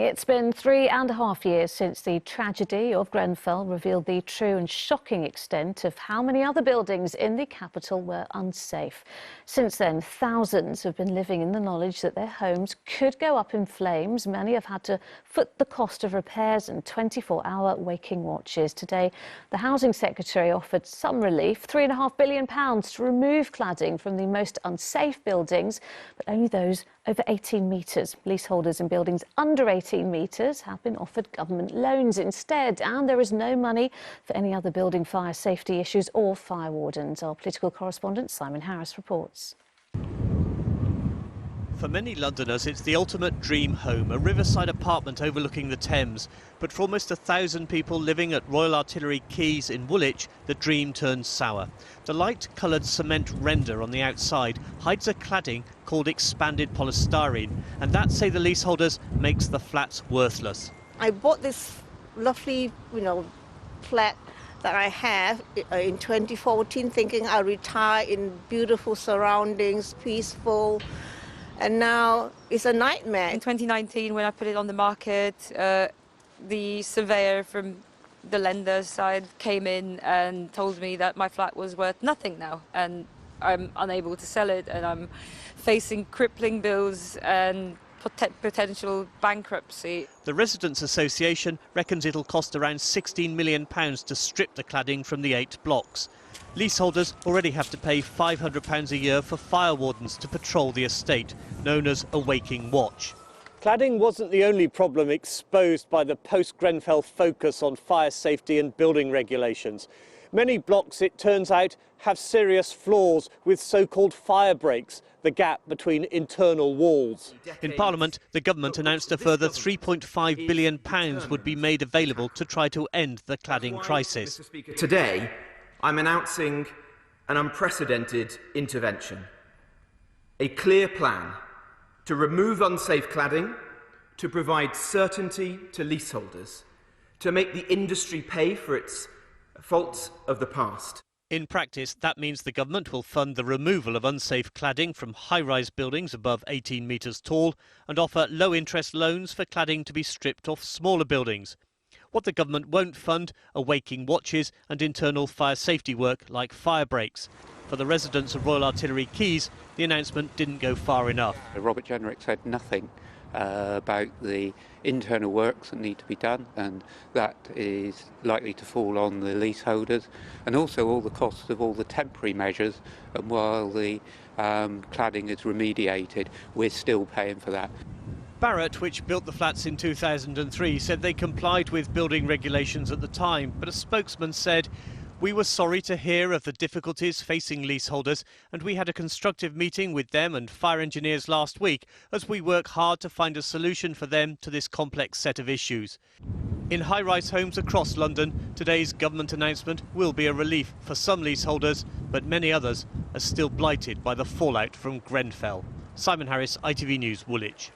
It's been 3.5 years since the tragedy of Grenfell revealed the true and shocking extent of how many other buildings in the capital were unsafe. Since then, thousands have been living in the knowledge that their homes could go up in flames. Many have had to foot the cost of repairs and 24-hour waking watches. Today, the Housing Secretary offered some relief, £3.5 billion to remove cladding from the most unsafe buildings, but only those over 18 metres. Leaseholders in buildings under 18 metres have been offered government loans instead, and there is no money for any other building fire safety issues or fire wardens. Our political correspondent Simon Harris reports. For many Londoners, it's the ultimate dream home, a riverside apartment overlooking the Thames. But for almost 1,000 people living at Royal Artillery Quays in Woolwich, the dream turns sour. The light-coloured cement render on the outside hides a cladding called expanded polystyrene, and that, say the leaseholders, makes the flats worthless. I bought this lovely, flat that I have in 2014, thinking I'll retire in beautiful surroundings, peaceful. And now it's a nightmare. In 2019, when I put it on the market, the surveyor from the lender's side came in and told me that my flat was worth nothing now, and I'm unable to sell it, and I'm facing crippling bills and potential bankruptcy. The Residents' Association reckons it'll cost around £16 million to strip the cladding from the 8 blocks. Leaseholders already have to pay £500 a year for fire wardens to patrol the estate, known as a waking watch. Cladding wasn't the only problem exposed by the post-Grenfell focus on fire safety and building regulations. Many blocks, it turns out, have serious flaws with so-called fire breaks, the gap between internal walls. In Parliament, the government announced a further £3.5 billion would be made available to try to end the cladding crisis. Today, I'm announcing an unprecedented intervention, a clear plan to remove unsafe cladding, to provide certainty to leaseholders, to make the industry pay for its faults of the past. In practice, that means the government will fund the removal of unsafe cladding from high-rise buildings above 18 metres tall and offer low-interest loans for cladding to be stripped off smaller buildings. What the government won't fund are waking watches and internal fire safety work like fire breaks. For the residents of Royal Artillery Quays, the announcement didn't go far enough. Robert Jenrick said nothing about the internal works that need to be done, and that is likely to fall on the leaseholders, and also all the costs of all the temporary measures. And while the cladding is remediated, we're still paying for that. Barratt, which built the flats in 2003, said they complied with building regulations at the time, but a spokesman said, "We were sorry to hear of the difficulties facing leaseholders, and we had a constructive meeting with them and fire engineers last week as we work hard to find a solution for them to this complex set of issues." In high-rise homes across London, today's government announcement will be a relief for some leaseholders, but many others are still blighted by the fallout from Grenfell. Simon Harris, ITV News, Woolwich.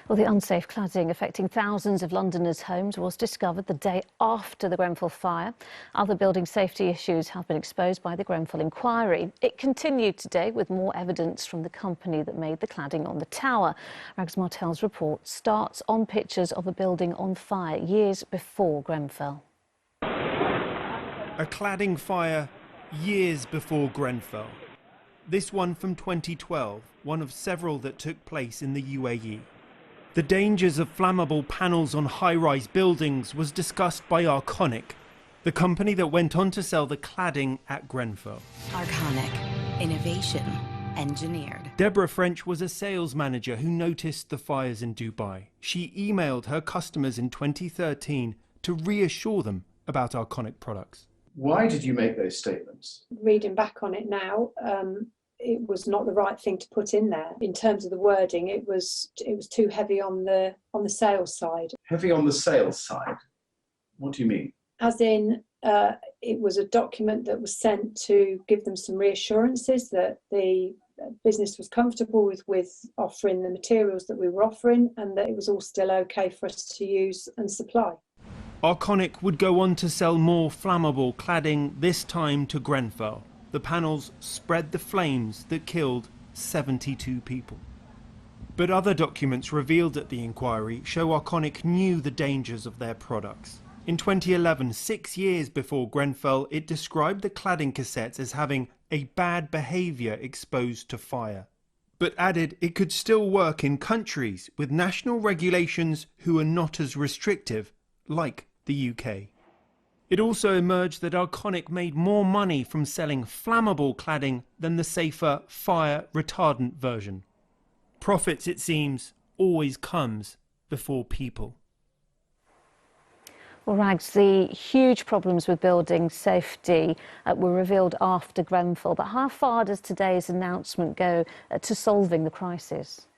Well, the unsafe cladding affecting thousands of Londoners' homes was discovered the day after the Grenfell fire. Other building safety issues have been exposed by the Grenfell inquiry. It continued today with more evidence from the company that made the cladding on the tower. Rags Martell's report starts on pictures of a building on fire years before Grenfell. A cladding fire years before Grenfell. This one from 2012, one of several that took place in the UAE. The dangers of flammable panels on high-rise buildings was discussed by Arconic, the company that went on to sell the cladding at Grenfell. Arconic, innovation engineered. Deborah French was a sales manager who noticed the fires in Dubai. She emailed her customers in 2013 to reassure them about Arconic products. Why did you make those statements? Reading back on it now, it was not the right thing to put in there. In terms of the wording, it was too heavy on the sales side. Heavy on the sales side? What do you mean? As in, it was a document that was sent to give them some reassurances that the business was comfortable with offering the materials that we were offering, and that it was all still okay for us to use and supply. Arconic would go on to sell more flammable cladding, this time to Grenfell. The panels spread the flames that killed 72 people. But other documents revealed at the inquiry show Arconic knew the dangers of their products. In 2011, 6 years before Grenfell, it described the cladding cassettes as having a bad behaviour exposed to fire, but added it could still work in countries with national regulations who are not as restrictive, like the UK. It also emerged that Arconic made more money from selling flammable cladding than the safer fire retardant version. Profits, it seems, always comes before people. Well, Rags, the huge problems with building safety were revealed after Grenfell, but how far does today's announcement go to solving the crisis?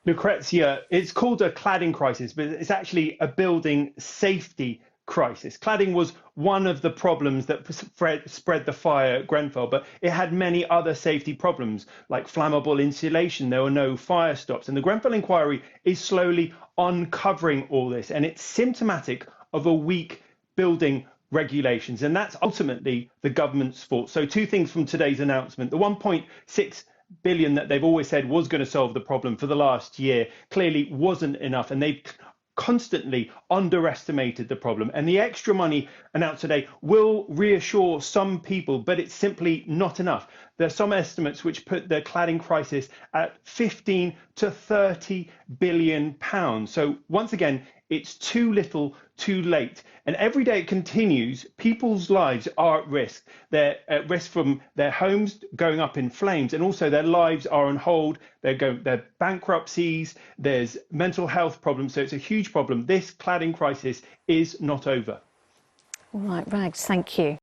Lucrezia, it's called a cladding crisis, but it's actually a building safety crisis. Cladding was one of the problems that spread the fire at Grenfell, but it had many other safety problems, like flammable insulation. There were no fire stops. And the Grenfell inquiry is slowly uncovering all this, and it's symptomatic of a weak building regulations, and that's ultimately the government's fault. So two things from today's announcement. The 1.6 billion that they've always said was going to solve the problem for the last year clearly wasn't enough, and they've constantly underestimated the problem. And the extra money announced today will reassure some people, but it's simply not enough. There are some estimates which put the cladding crisis at 15 to 30 billion pounds. So once again, it's too little, too late. And every day it continues, people's lives are at risk. They're at risk from their homes going up in flames, and also their lives are on hold. They're bankruptcies, there's mental health problems. So it's a huge problem. This cladding crisis is not over. All right, Rags, thank you.